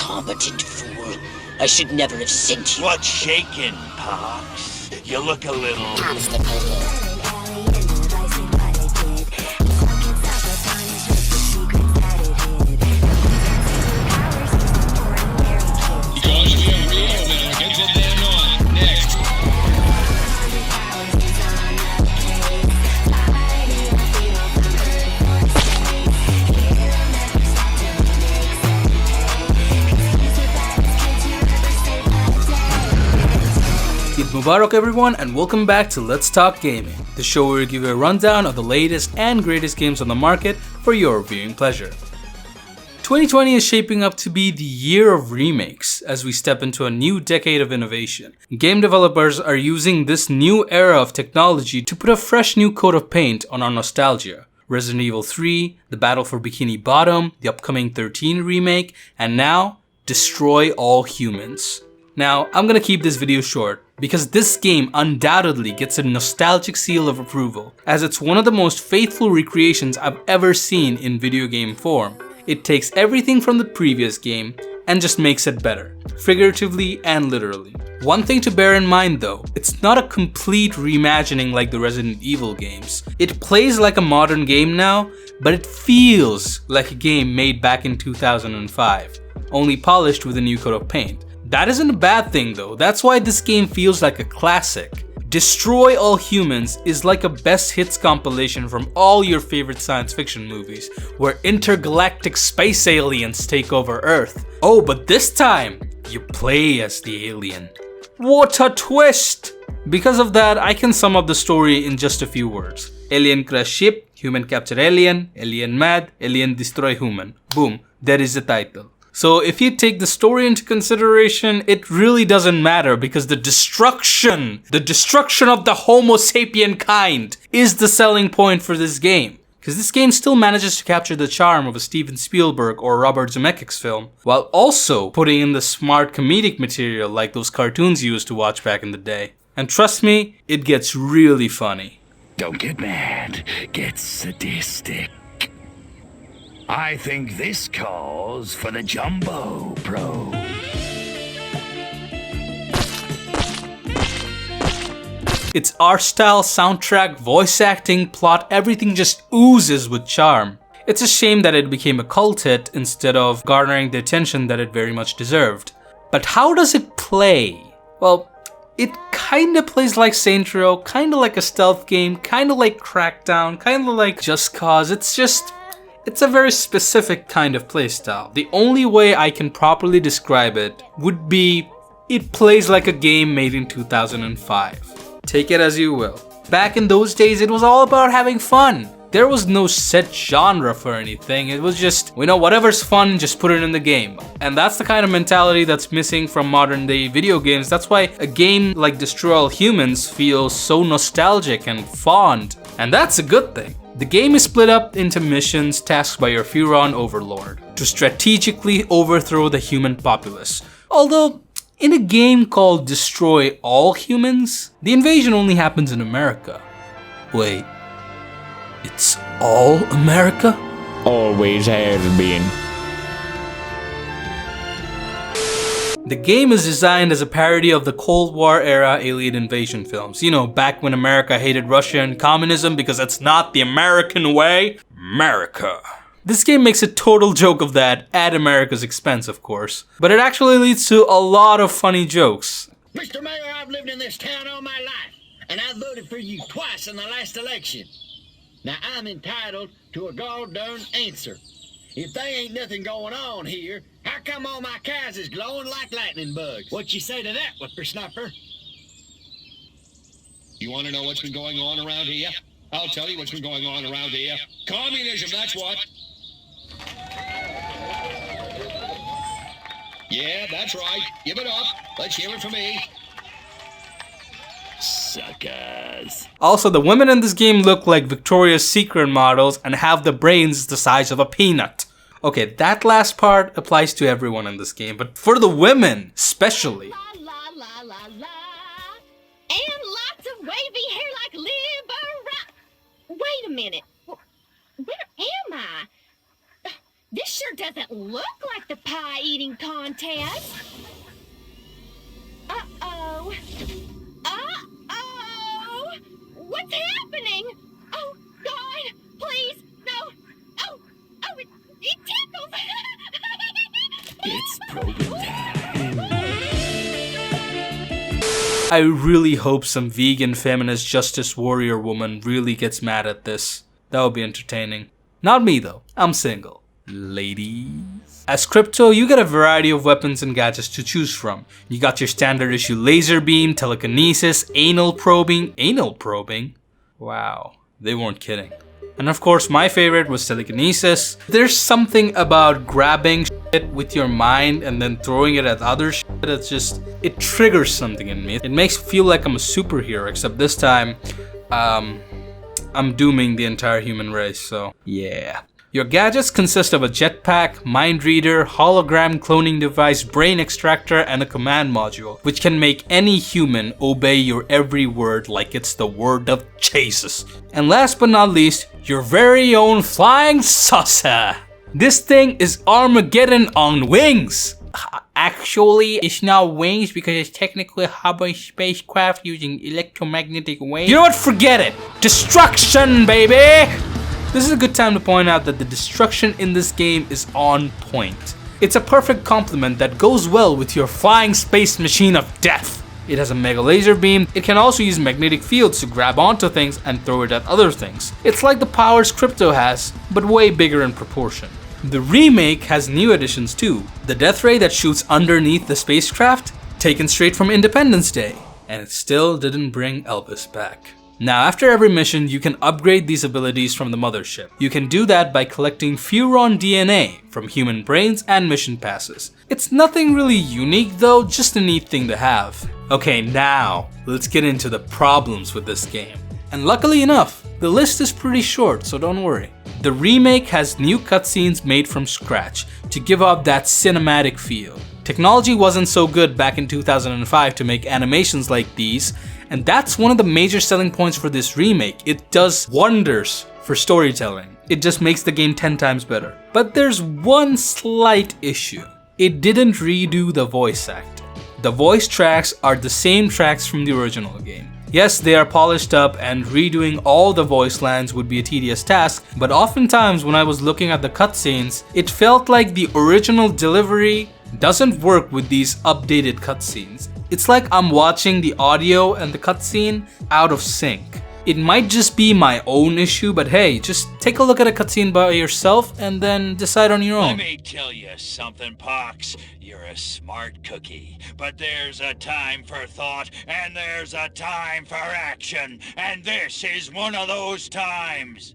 incompetent fool. I should never have sent you. What's shaking, Pox? You look a little... Mubarak everyone, and welcome back to Let's Talk Gaming, the show where we give you a rundown of the latest and greatest games on the market for your viewing pleasure. 2020 is shaping up to be the year of remakes as we step into a new decade of innovation. Game developers are using this new era of technology to put a fresh new coat of paint on our nostalgia. Resident Evil 3, the Battle for Bikini Bottom, the upcoming 13 remake, and now, Destroy All Humans. Now, I'm gonna keep this video short because this game undoubtedly gets a nostalgic seal of approval, as it's one of the most faithful recreations I've ever seen in video game form. It takes everything from the previous game and just makes it better, figuratively and literally. One thing to bear in mind though, it's not a complete reimagining like the Resident Evil games. It plays like a modern game now, but it feels like a game made back in 2005, only polished with a new coat of paint. That isn't a bad thing though, that's why this game feels like a classic. Destroy All Humans is like a best hits compilation from all your favorite science fiction movies, where intergalactic space aliens take over Earth. Oh, but this time, you play as the alien. What a twist! Because of that, I can sum up the story in just a few words. Alien crash ship, human capture alien, alien mad, alien destroy human. Boom, there is the title. So if you take the story into consideration, it really doesn't matter because the destruction of the Homo sapien kind is the selling point for this game. Because this game still manages to capture the charm of a Steven Spielberg or Robert Zemeckis film, while also putting in the smart comedic material like those cartoons you used to watch back in the day. And trust me, it gets really funny. Don't get mad, get sadistic. I think this calls for the Jumbo Pro. Its art style, soundtrack, voice acting, plot, everything just oozes with charm. It's a shame that it became a cult hit instead of garnering the attention that it very much deserved. But how does it play? Well, it kinda plays like Saints Row, kinda like a stealth game, kinda like Crackdown, kinda like Just Cause. It's a very specific kind of playstyle. The only way I can properly describe it would be it plays like a game made in 2005. Take it as you will. Back in those days, it was all about having fun. There was no set genre for anything. It was just, whatever's fun, just put it in the game. And that's the kind of mentality that's missing from modern day video games. That's why a game like Destroy All Humans feels so nostalgic and fond. And that's a good thing. The game is split up into missions tasked by your Furon overlord to strategically overthrow the human populace. Although, in a game called Destroy All Humans, the invasion only happens in America. Wait, it's all America? Always has been. The game is designed as a parody of the Cold War era alien invasion films. Back when America hated Russia and communism because it's not the American way. America. This game makes a total joke of that, at America's expense of course. But it actually leads to a lot of funny jokes. Mr. Mayor, I've lived in this town all my life, and I voted for you twice in the last election. Now I'm entitled to a gall-darn answer. If they ain't nothing going on here, how come all my cows is glowing like lightning bugs? What you say to that, whippersnapper? You want to know what's been going on around here? I'll tell you what's been going on around here. Communism, that's what. Yeah, that's right. Give it up. Let's hear it from me. Suckers. Also, the women in this game look like Victoria's Secret models and have the brains the size of a peanut. Okay, that last part applies to everyone in this game, but for the women, especially. La la la la la. And lots of wavy hair like Libera. Wait a minute. Where am I? This sure doesn't look like the pie eating contest. Uh-oh. Uh-oh! What's happening? Oh, God, please, no. Oh, it tickles. It's program time. I really hope some vegan feminist justice warrior woman really gets mad at this. That would be entertaining. Not me though, I'm single. Ladies. As Crypto, you get a variety of weapons and gadgets to choose from. You got your standard issue laser beam, telekinesis, anal probing. Anal probing? Wow, they weren't kidding. And of course, my favorite was telekinesis. There's something about grabbing shit with your mind and then throwing it at other shit that's just, it triggers something in me. It makes me feel like I'm a superhero, except this time, I'm dooming the entire human race, so yeah. Your gadgets consist of a jetpack, mind reader, hologram cloning device, brain extractor, and a command module, which can make any human obey your every word like it's the word of Jesus. And last but not least, your very own flying saucer. This thing is Armageddon on wings. Actually, it's not wings because it's technically a hovering spacecraft using electromagnetic waves. You know what? Forget it. Destruction, baby! This is a good time to point out that the destruction in this game is on point. It's a perfect complement that goes well with your flying space machine of death. It has a mega laser beam. It can also use magnetic fields to grab onto things and throw it at other things. It's like the powers Crypto has, but way bigger in proportion. The remake has new additions too. The death ray that shoots underneath the spacecraft, taken straight from Independence Day. And it still didn't bring Elvis back. Now, after every mission, you can upgrade these abilities from the mothership. You can do that by collecting Furon DNA from human brains and mission passes. It's nothing really unique though, just a neat thing to have. Okay, now, let's get into the problems with this game. And luckily enough, the list is pretty short, so don't worry. The remake has new cutscenes made from scratch to give off that cinematic feel. Technology wasn't so good back in 2005 to make animations like these, and that's one of the major selling points for this remake. It does wonders for storytelling. It just makes the game 10 times better. But there's one slight issue. It didn't redo the voice acting. The voice tracks are the same tracks from the original game. Yes, they are polished up and redoing all the voice lines would be a tedious task, but oftentimes when I was looking at the cutscenes, it felt like the original delivery doesn't work with these updated cutscenes. It's like I'm watching the audio and the cutscene out of sync. It might just be my own issue, but hey, just take a look at a cutscene by yourself and then decide on your own. Let me tell you something, Pox. You're a smart cookie. But there's a time for thought, and there's a time for action. And this is one of those times.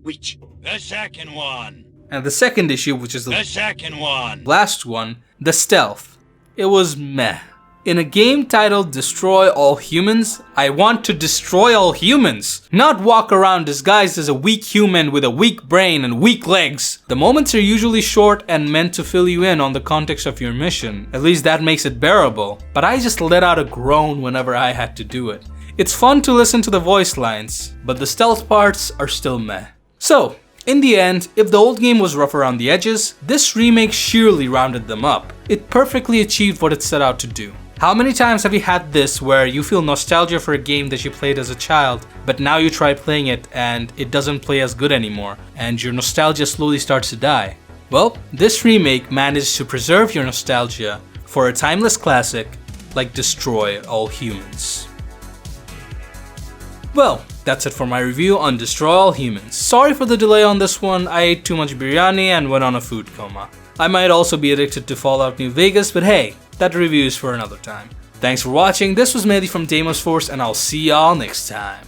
Which? The second one. And the second issue, which is The second one. last one, the stealth. It was meh. In a game titled Destroy All Humans, I want to destroy all humans, not walk around disguised as a weak human with a weak brain and weak legs. The moments are usually short and meant to fill you in on the context of your mission. At least that makes it bearable, but I just let out a groan whenever I had to do it. It's fun to listen to the voice lines, but the stealth parts are still meh. So, in the end, if the old game was rough around the edges, this remake sheerly rounded them up. It perfectly achieved what it set out to do. How many times have you had this where you feel nostalgia for a game that you played as a child, but now you try playing it and it doesn't play as good anymore, and your nostalgia slowly starts to die? Well, this remake managed to preserve your nostalgia for a timeless classic like Destroy All Humans. Well, that's it for my review on Destroy All Humans. Sorry for the delay on this one, I ate too much biryani and went on a food coma. I might also be addicted to Fallout New Vegas, but hey, that review is for another time. Thanks for watching, this was Mehdi from Deimos Force, and I'll see y'all next time.